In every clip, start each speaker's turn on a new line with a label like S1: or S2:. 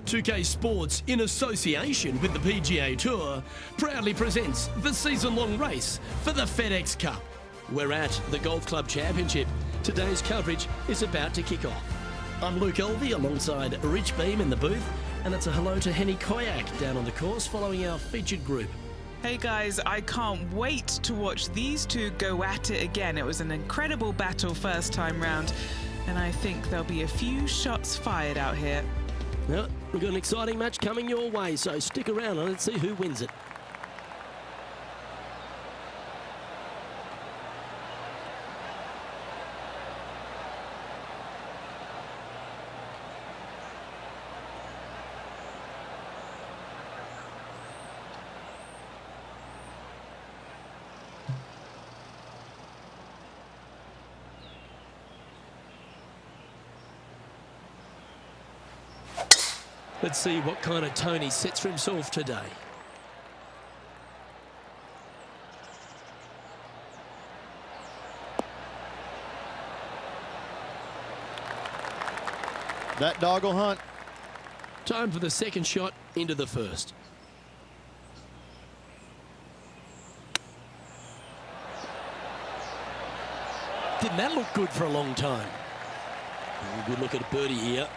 S1: 2K Sports, in association with the PGA Tour, proudly presents the season-long race for the FedEx Cup. We're at the Golf Club Championship. Today's coverage is about to kick off. I'm Luke Elvey alongside Rich Beam in the booth, and it's a hello to Henny Koyak down on the course following our featured group.
S2: Hey guys, I can't wait to watch these two go at it again. It was an incredible battle first time round, and I think there'll be a few shots fired out here.
S1: Well, we've got an exciting match coming your way, so stick around and let's see who wins it. Let's see what kind of tone he sets for himself today.
S3: That dog will hunt.
S1: Time for the second shot into the first. Didn't that look good for a long time? Good look at a birdie here.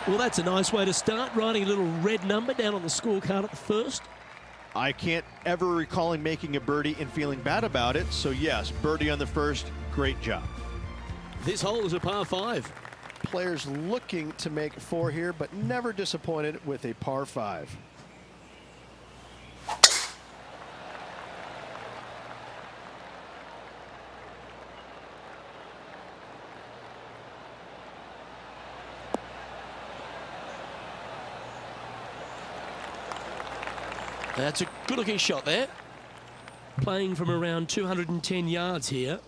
S1: Well, that's a nice way to start, writing a little red number down on the scorecard at the first.
S3: I can't ever recall him making a birdie and feeling bad about it. So yes, birdie on the first, great job.
S1: This hole is a par 5.
S4: Players looking to make 4 here, but never disappointed with a par 5.
S1: That's a good-looking shot there. Playing from around 210 yards here.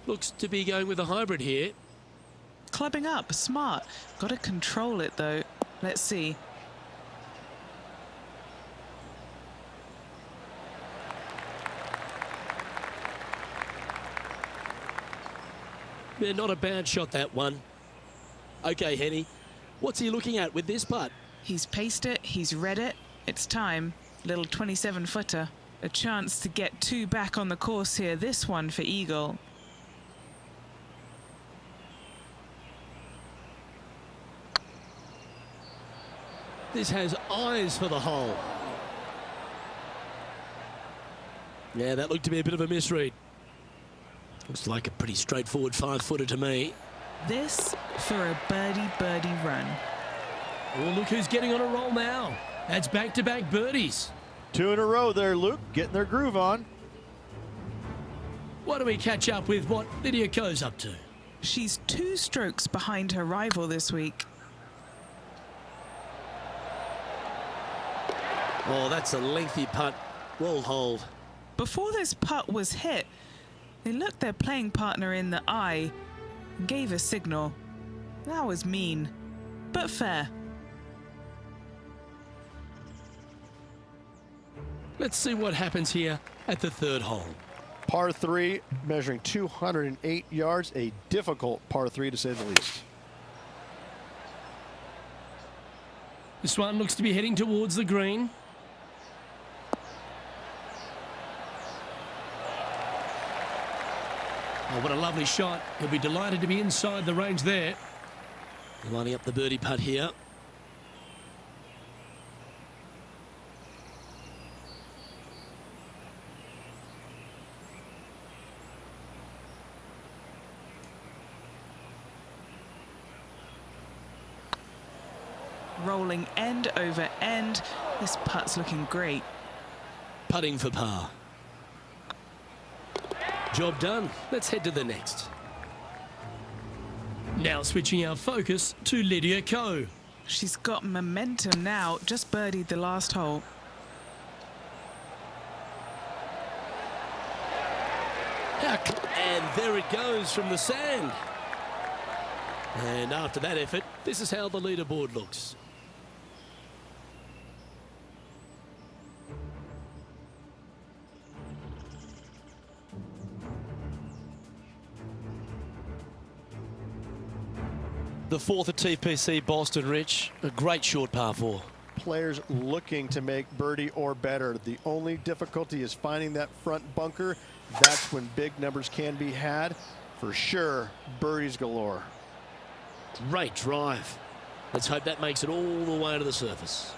S1: Looks to be going with a hybrid here.
S2: Clubbing up, smart. Got to control it though. Let's see.
S1: Yeah, not a bad shot, that one. Okay, Henny, what's he looking at with this putt?
S2: He's paced it, he's read it. It's time. Little 27-footer. A chance to get 2 back on the course here. This one for Eagle.
S1: This has eyes for the hole. Yeah, that looked to be a bit of a misread. Looks like a pretty straightforward 5-footer to me.
S2: This for a birdie run.
S1: Oh, look who's getting on a roll now. That's back-to-back birdies.
S3: 2 in a row there, Luke, getting their groove on.
S1: Why don't we catch up with what Lydia Ko's up to?
S2: She's 2 strokes behind her rival this week.
S1: Oh, that's a lengthy putt. Well holed.
S2: Before this putt was hit, they looked their playing partner in the eye and gave a signal. That was mean, but fair.
S1: Let's see what happens here at the third hole.
S4: Par 3, measuring 208 yards, a difficult par 3 to say the least.
S1: This one looks to be heading towards the green. Oh, what a lovely shot. He'll be delighted to be inside the range there. Lining up the birdie putt here.
S2: Rolling end over end. This putt's looking great.
S1: Putting for par. Job done. Let's head to the next. Now switching our focus to Lydia Ko.
S2: She's got momentum now. Just birdied the last hole.
S1: And there it goes from the sand. And after that effort, this is how the leaderboard looks. The fourth at TPC Boston, Rich. A great short par 4.
S4: Players looking to make birdie or better. The only difficulty is finding that front bunker. That's when big numbers can be had. For sure, birdies galore.
S1: Great drive. Let's hope that makes it all the way to the surface.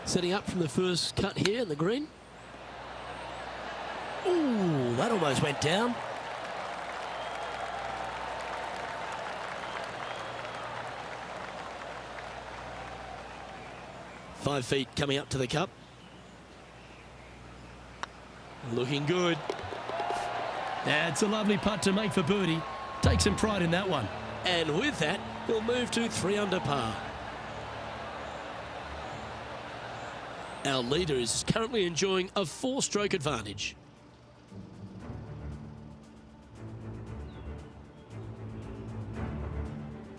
S1: Setting up from the first cut here in the green. Ooh, that almost went down. Five feet coming up to the cup. Looking good. That's a lovely putt to make for birdie. Take some pride in that one. And with that, he'll move to 3 under par. Our leader is currently enjoying a 4-stroke advantage.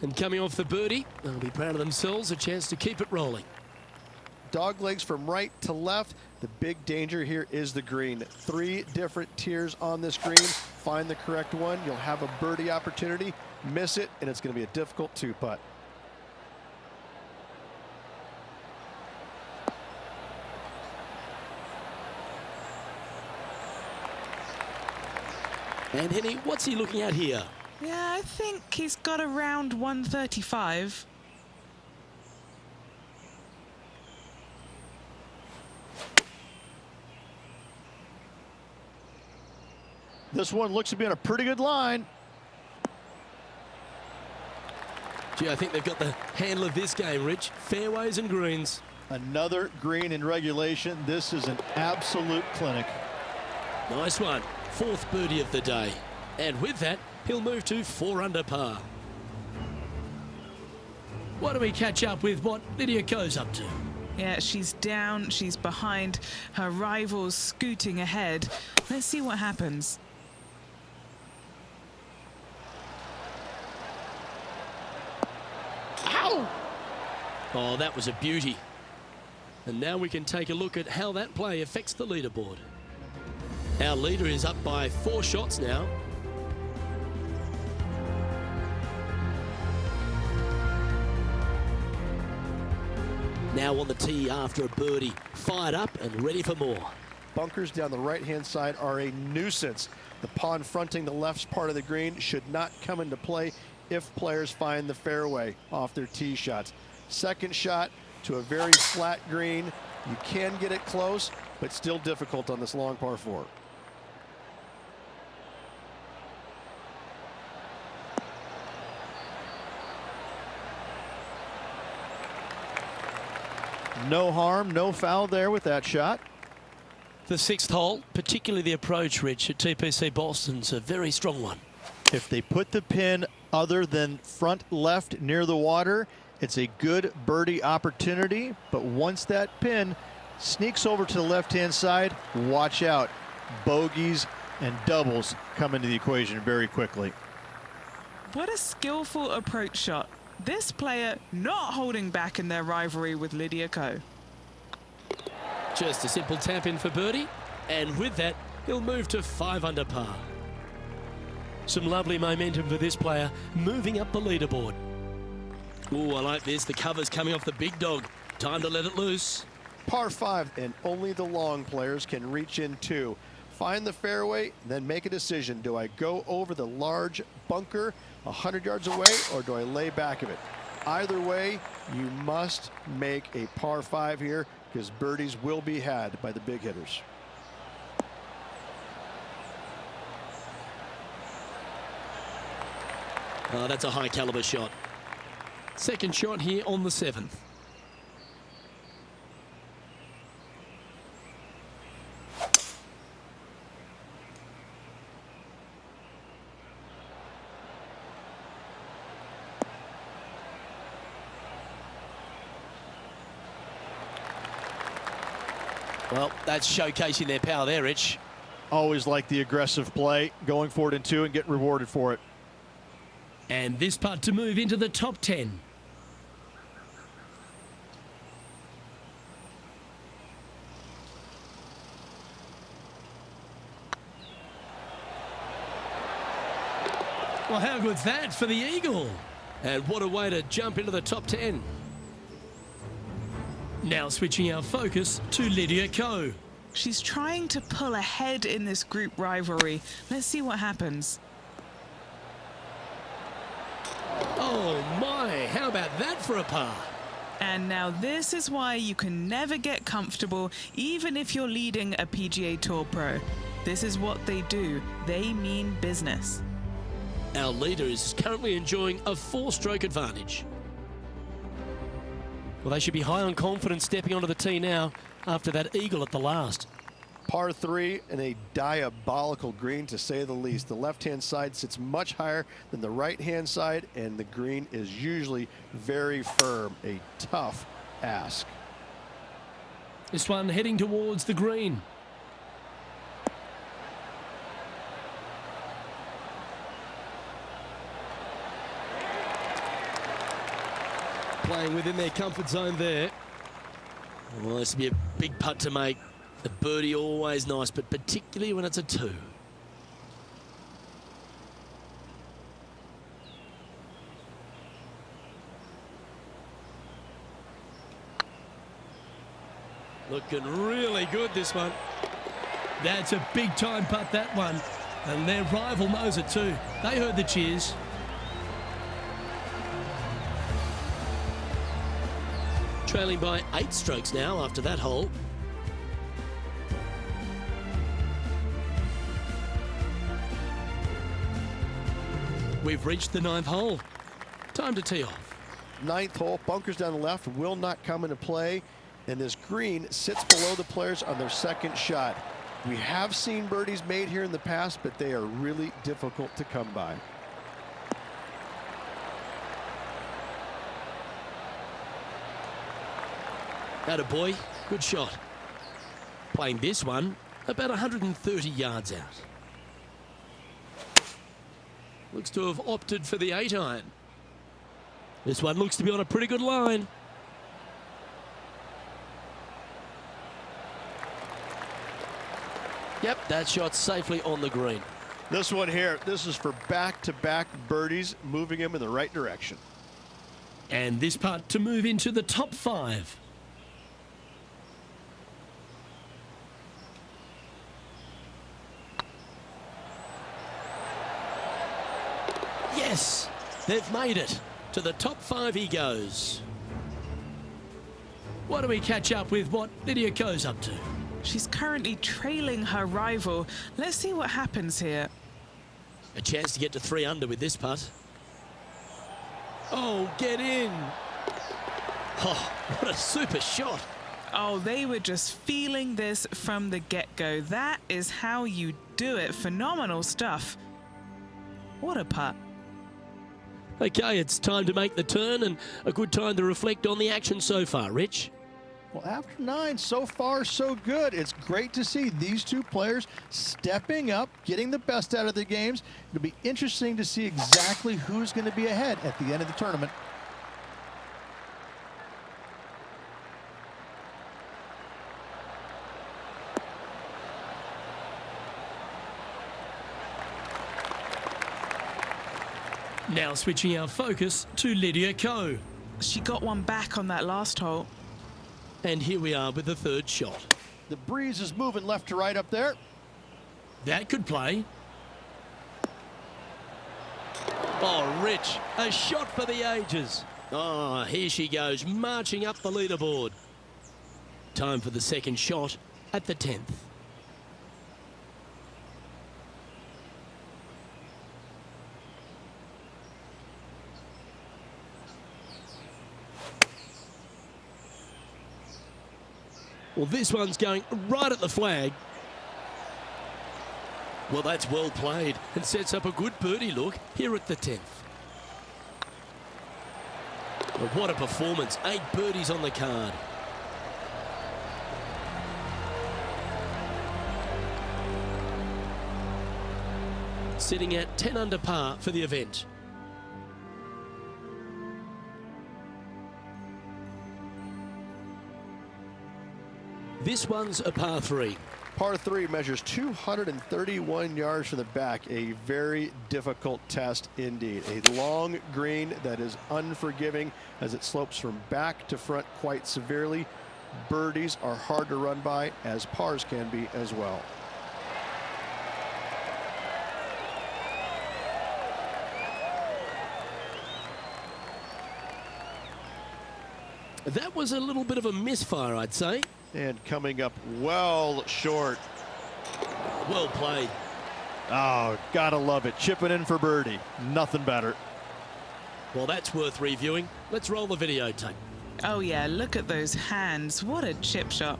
S1: And coming off the birdie, they'll be proud of themselves, a chance to keep it rolling.
S4: Dog legs from right to left. The big danger here is the green. 3 different tiers on this green. Find the correct one. You'll have a birdie opportunity. Miss it, and it's going to be a difficult 2-putt.
S1: And Henny, what's he looking at here?
S2: Yeah, I think he's got around 135.
S3: This one looks to be on a pretty good line.
S1: Gee, I think they've got the handle of this game, Rich. Fairways and greens.
S3: Another green in regulation. This is an absolute clinic.
S1: Nice one. 4th birdie of the day. And with that, he'll move to 4 under par. Why don't we catch up with what Lydia Ko's up to?
S2: Yeah, she's down, she's behind, her rival's scooting ahead. Let's see what happens.
S1: Ow! Oh, that was a beauty. And now we can take a look at how that play affects the leaderboard. Our leader is up by 4 shots now. Now on the tee after a birdie, fired up and ready for more.
S4: Bunkers down the right-hand side are a nuisance. The pond fronting the left part of the green should not come into play if players find the fairway off their tee shots. Second shot to a very flat green. You can get it close, but still difficult on this long par 4.
S3: No harm, no foul there with that shot.
S1: The 6th hole, particularly the approach, Rich, at TPC Boston's a very strong one.
S3: If they put the pin other than front left near the water, it's a good birdie opportunity. But once that pin sneaks over to the left-hand side, watch out. Bogeys and doubles come into the equation very quickly.
S2: What a skillful approach shot. This player not holding back in their rivalry with Lydia Ko.
S1: Just a simple tap in for birdie, and with that, he'll move to 5 under par. Some lovely momentum for this player, moving up the leaderboard. Ooh, I like this. The cover's coming off the big dog. Time to let it loose.
S4: Par 5, and only the long players can reach in 2. Find the fairway, then make a decision. Do I go over the large bunker 100 yards away, or do I lay back of it? Either way, you must make a par 5 here, because birdies will be had by the big hitters.
S1: Oh, that's a high caliber shot. Second shot here on the 7th. Well, that's showcasing their power there, Rich.
S3: Always like the aggressive play, going for it in 2 and get rewarded for it.
S1: And this putt to move into the top 10. Well, how good's that for the eagle? And what a way to jump into the top 10. Now switching our focus to Lydia Ko.
S2: She's trying to pull ahead in this group rivalry. Let's see what happens.
S1: Oh my, how about that for a par?
S2: And now this is why you can never get comfortable, even if you're leading a PGA Tour pro. This is what they do. They mean business.
S1: Our leader is currently enjoying a 4-stroke advantage. Well, they should be high on confidence stepping onto the tee now after that eagle at the last.
S4: Par 3 and a diabolical green, to say the least. The left-hand side sits much higher than the right-hand side, and the green is usually very firm. A tough ask.
S1: This one heading towards the green. Playing within their comfort zone there. Well, this will be a big putt to make. The birdie always nice, but particularly when it's a 2. Looking really good, this one. That's a big time putt, that one. And their rival knows it too. They heard the cheers. Trailing by 8 strokes now after that hole. We've reached the 9th hole. Time to tee off.
S4: 9th hole, bunkers down the left will not come into play, and this green sits below the players on their second shot. We have seen birdies made here in the past, but they are really difficult to come by.
S1: Attaboy, good shot. Playing this one about 130 yards out. Looks to have opted for the 8-iron. This one looks to be on a pretty good line. Yep, that shot's safely on the green.
S4: This one here, this is for back-to-back birdies, moving him in the right direction.
S1: And this putt to move into the top 5. Yes, they've made it. To the top 5 he goes. Why don't we catch up with what Lydia Ko's up to?
S2: She's currently trailing her rival. Let's see what happens here.
S1: A chance to get to 3 under with this putt. Oh, get in. Oh, what a super shot.
S2: Oh, they were just feeling this from the get-go. That is how you do it. Phenomenal stuff. What a putt.
S1: Okay, it's time to make the turn and a good time to reflect on the action so far, Rich.
S3: Well, after 9, so far so good. It's great to see these two players stepping up, getting the best out of their games. It'll be interesting to see exactly who's going to be ahead at the end of the tournament.
S1: Now switching our focus to Lydia Ko.
S2: She got one back on that last hole.
S1: And here we are with the 3rd shot.
S3: The breeze is moving left to right up there.
S1: That could play. Oh, Rich, a shot for the ages. Oh, here she goes, marching up the leaderboard. Time for the 2nd shot at the 10th. Well, this one's going right at the flag. Well, that's well played and sets up a good birdie look here at the 10th. Well, what a performance. 8 birdies on the card. Sitting at 10 under par for the event. This one's a par 3.
S4: Par 3 measures 231 yards from the back. A very difficult test indeed. A long green that is unforgiving as it slopes from back to front quite severely. Birdies are hard to run by, as pars can be as well.
S1: That was a little bit of a misfire, I'd say.
S4: And coming up well short.
S1: Well played.
S3: Oh, gotta love it. Chipping in for birdie. Nothing better.
S1: Well, that's worth reviewing. Let's roll the videotape.
S2: Oh yeah, look at those hands. What a chip shot.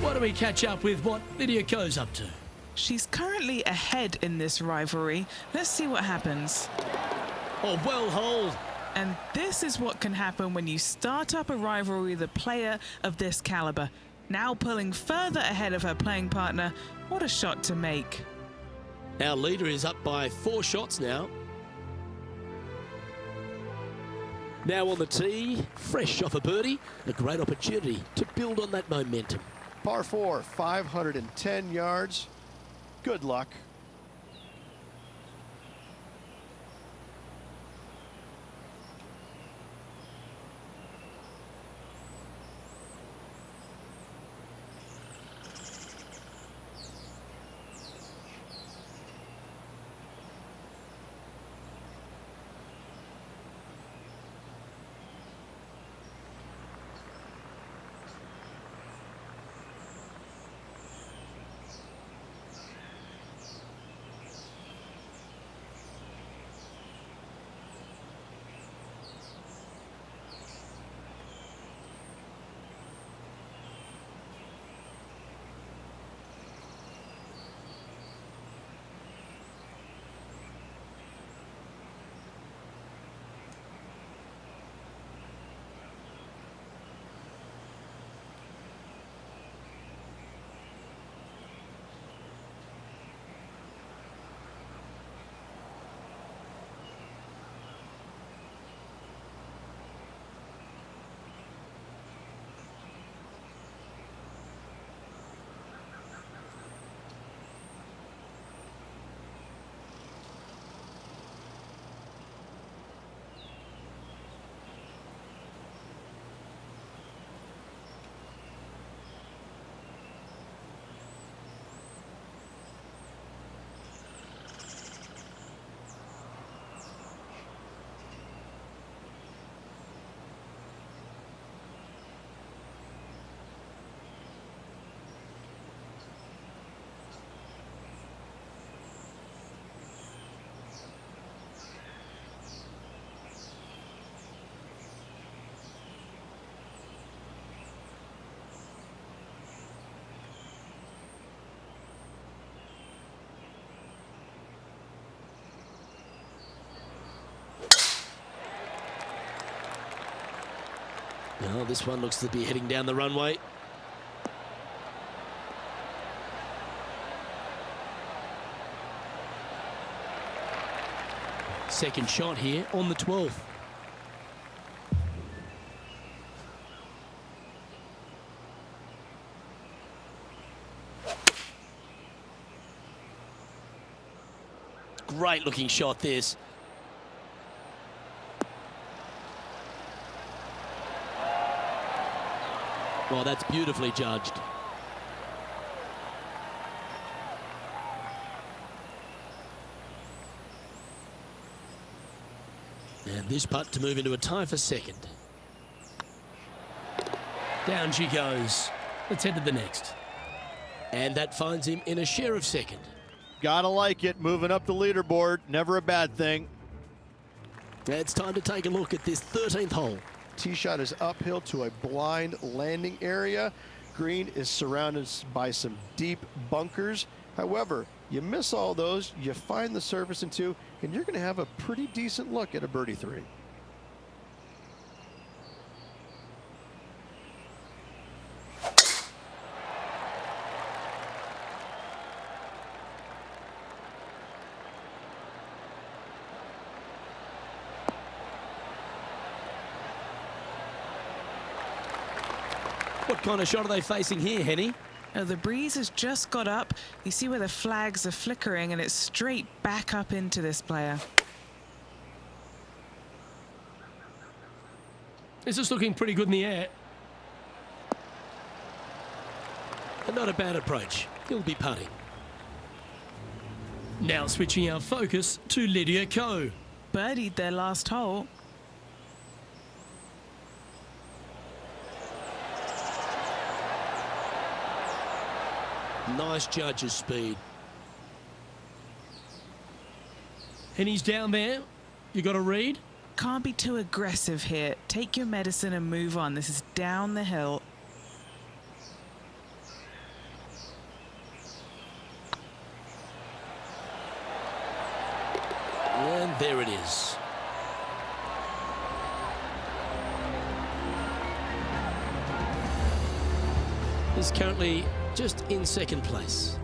S1: Why don't we catch up with what Lydia Ko's up to?
S2: She's currently ahead in this rivalry. Let's see what happens.
S1: Oh, well holed.
S2: And this is what can happen when you start up a rivalry with a player of this caliber. Now pulling further ahead of her playing partner. What a shot to make.
S1: Our leader is up by 4 shots now. Now on the tee, fresh off a birdie, a great opportunity to build on that momentum.
S4: Par 4, 510 yards. Good luck.
S1: Well, this one looks to be heading down the runway. Second shot here on the 12th. Great looking shot this. Well, that's beautifully judged. And this putt to move into a tie for second. Down she goes. Let's head to the next. And that finds him in a share of second.
S3: Gotta like it. Moving up the leaderboard. Never a bad thing.
S1: It's time to take a look at this 13th hole.
S4: Tee shot is uphill to a blind landing area. Green is surrounded by some deep bunkers. However, you miss all those, you find the surface in 2, and you're going to have a pretty decent look at a birdie 3.
S1: What kind of shot are they facing here, Henny?
S2: Oh, the breeze has just got up. You see where the flags are flickering, and it's straight back up into this player.
S1: This is looking pretty good in the air. And not a bad approach. He'll be putting. Now switching our focus to Lydia Ko.
S2: Birdied their last hole.
S1: Nice judge's speed. And he's down there. You got to read.
S2: Can't be too aggressive here. Take your medicine and move on. This is down the hill.
S1: And there it is. He's currently just in second place.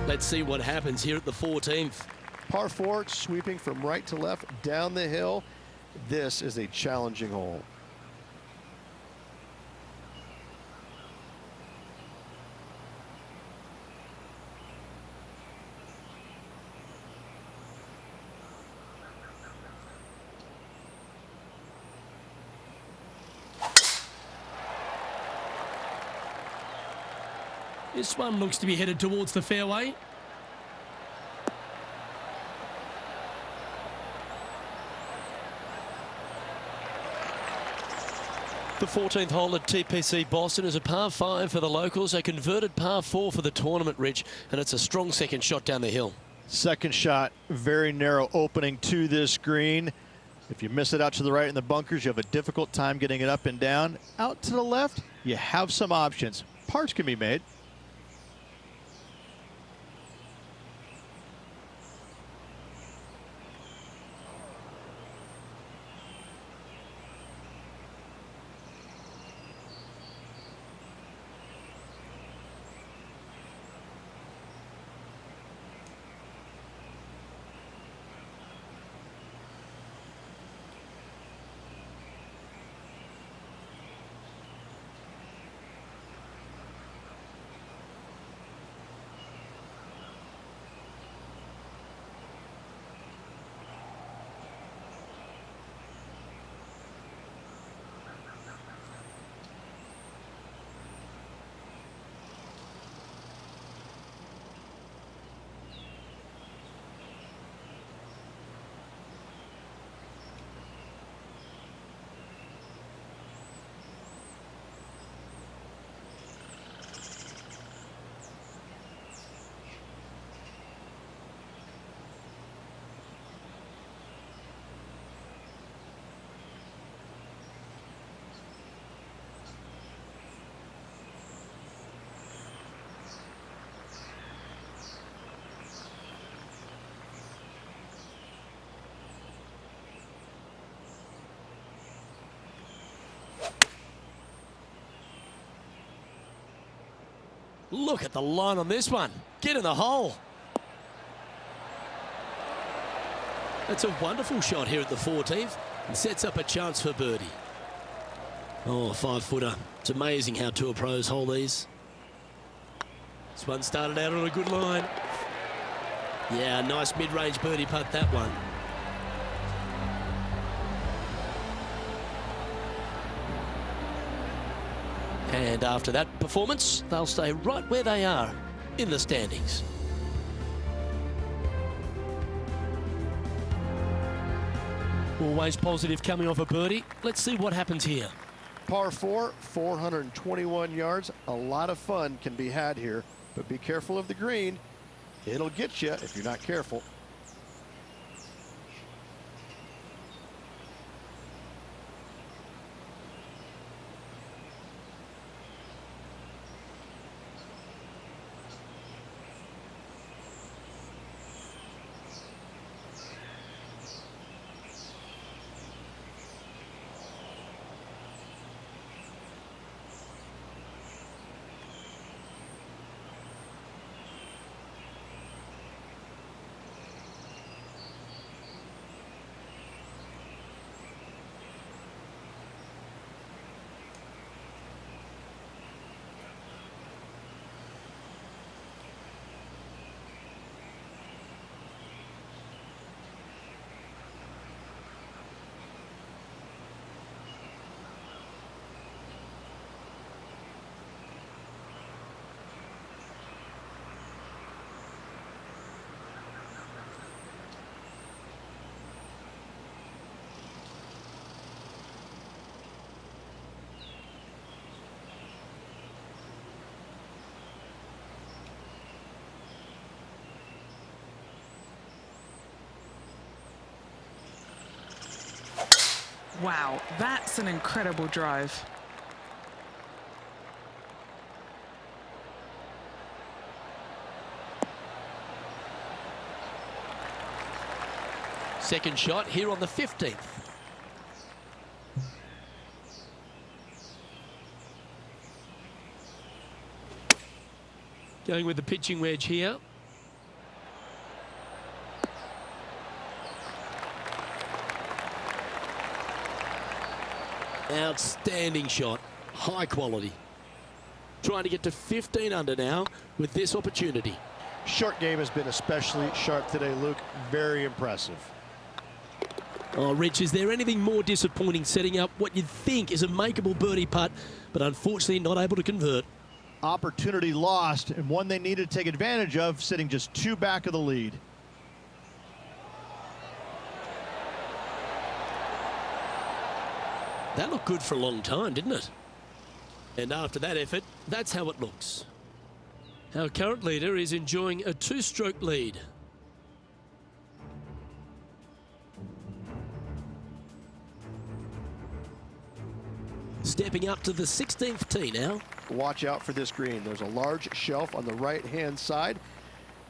S1: Let's see what happens here at the 14th.
S4: Par 4, sweeping from right to left down the hill. This is a challenging hole.
S1: This one looks to be headed towards the fairway. The 14th hole at TPC Boston is a par 5 for the locals, a converted par 4 for the tournament, Rich, and it's a strong second shot down the hill.
S3: Second shot, very narrow opening to this green. If you miss it out to the right in the bunkers, you have a difficult time getting it up and down. Out to the left, you have some options. Parts can be made.
S1: Look at the line on this one. Get in the hole. That's a wonderful shot here at the 14th and sets up a chance for birdie. Oh, 5-footer. It's amazing how tour pros hold these. This one started out on a good line. Yeah, nice mid-range birdie putt, that one. And after that performance, they'll stay right where they are in the standings. Always positive coming off a birdie. Let's see what happens here.
S4: Par 4, 421 yards. A lot of fun can be had here, but be careful of the green. It'll get you if you're not careful.
S2: Wow, that's an incredible drive.
S1: Second shot here on the 15th. Going with the pitching wedge here. Outstanding shot. High quality. Trying to get to 15 under now with this opportunity.
S4: Short game has been especially sharp today, Luke. Very impressive.
S1: Oh, Rich, is there anything more disappointing setting up what you'd think is a makeable birdie putt, but unfortunately not able to convert?
S3: Opportunity lost, and one they needed to take advantage of, sitting just 2 back of the lead.
S1: That looked good for a long time, didn't it? And after that effort, that's how it looks. Our current leader is enjoying a 2-stroke lead. Stepping up to the 16th tee now.
S4: Watch out for this green. There's a large shelf on the right-hand side.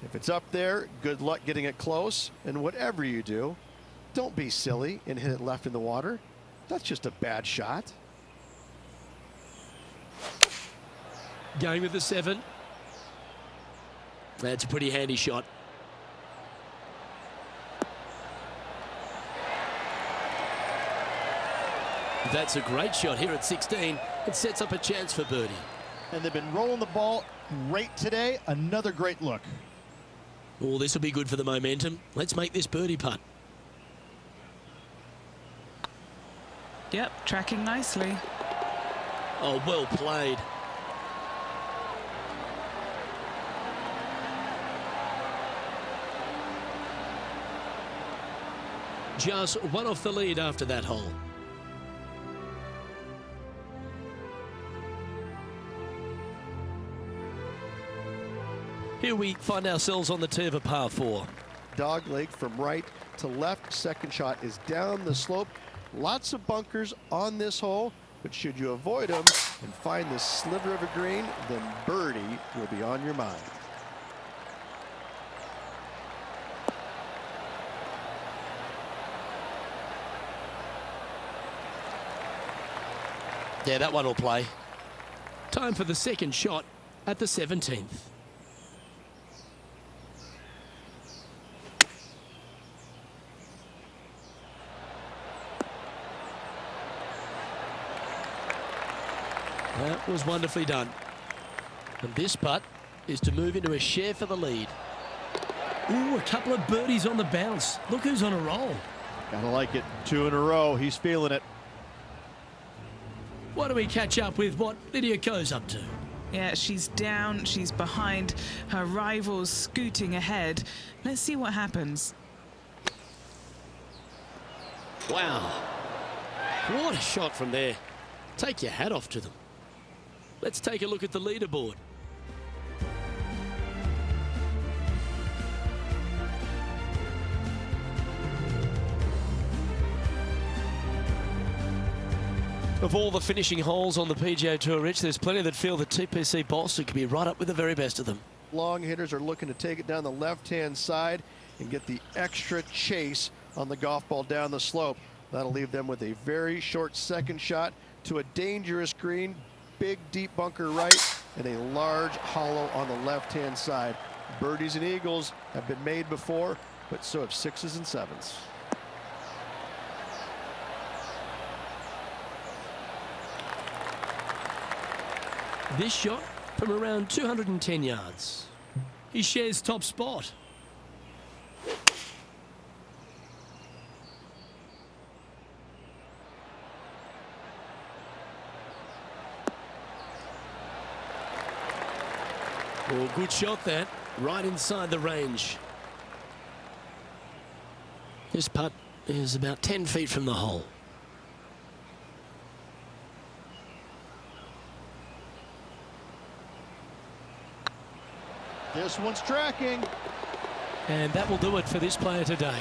S4: If it's up there, good luck getting it close. And whatever you do, don't be silly and hit it left in the water. That's just a bad shot.
S1: Going with the 7. That's a pretty handy shot. That's a great shot here at 16. It sets up a chance for birdie.
S3: And they've been rolling the ball great today. Another great look.
S1: Oh, this will be good for the momentum. Let's make this birdie putt.
S2: Yep, tracking nicely.
S1: Oh, well played. Just one off the lead after that hole. Here we find ourselves on the tee of a par 4.
S4: Dog leg from right to left. Second shot is down the slope. Lots of bunkers on this hole, but should you avoid them and find this sliver of a green, then birdie will be on your mind.
S1: Yeah, that one will play. Time for the second shot at the 17th. That was wonderfully done. And this putt is to move into a share for the lead. Ooh, a couple of birdies on the bounce. Look who's on a roll.
S3: Gotta like it. 2 in a row. He's feeling it.
S1: Why don't we catch up with what Lydia Ko's up to?
S2: Yeah, she's down, she's behind, her rivals scooting ahead. Let's see what happens.
S1: Wow. What a shot from there. Take your hat off to them. Let's take a look at the leaderboard. Of all the finishing holes on the PGA Tour, Rich, there's plenty that feel that TPC Boston could be right up with the very best of them.
S4: Long hitters are looking to take it down the left-hand side and get the extra chase on the golf ball down the slope. That'll leave them with a very short second shot to a dangerous green, big deep bunker right, and a large hollow on the left-hand side. Birdies and eagles have been made before, but so have 6s and 7s.
S1: This shot from around 210 yards. He shares top spot. Oh, good shot that, right inside the range. This putt is about 10 feet from the hole.
S3: This one's tracking.
S1: And that will do it for this player today.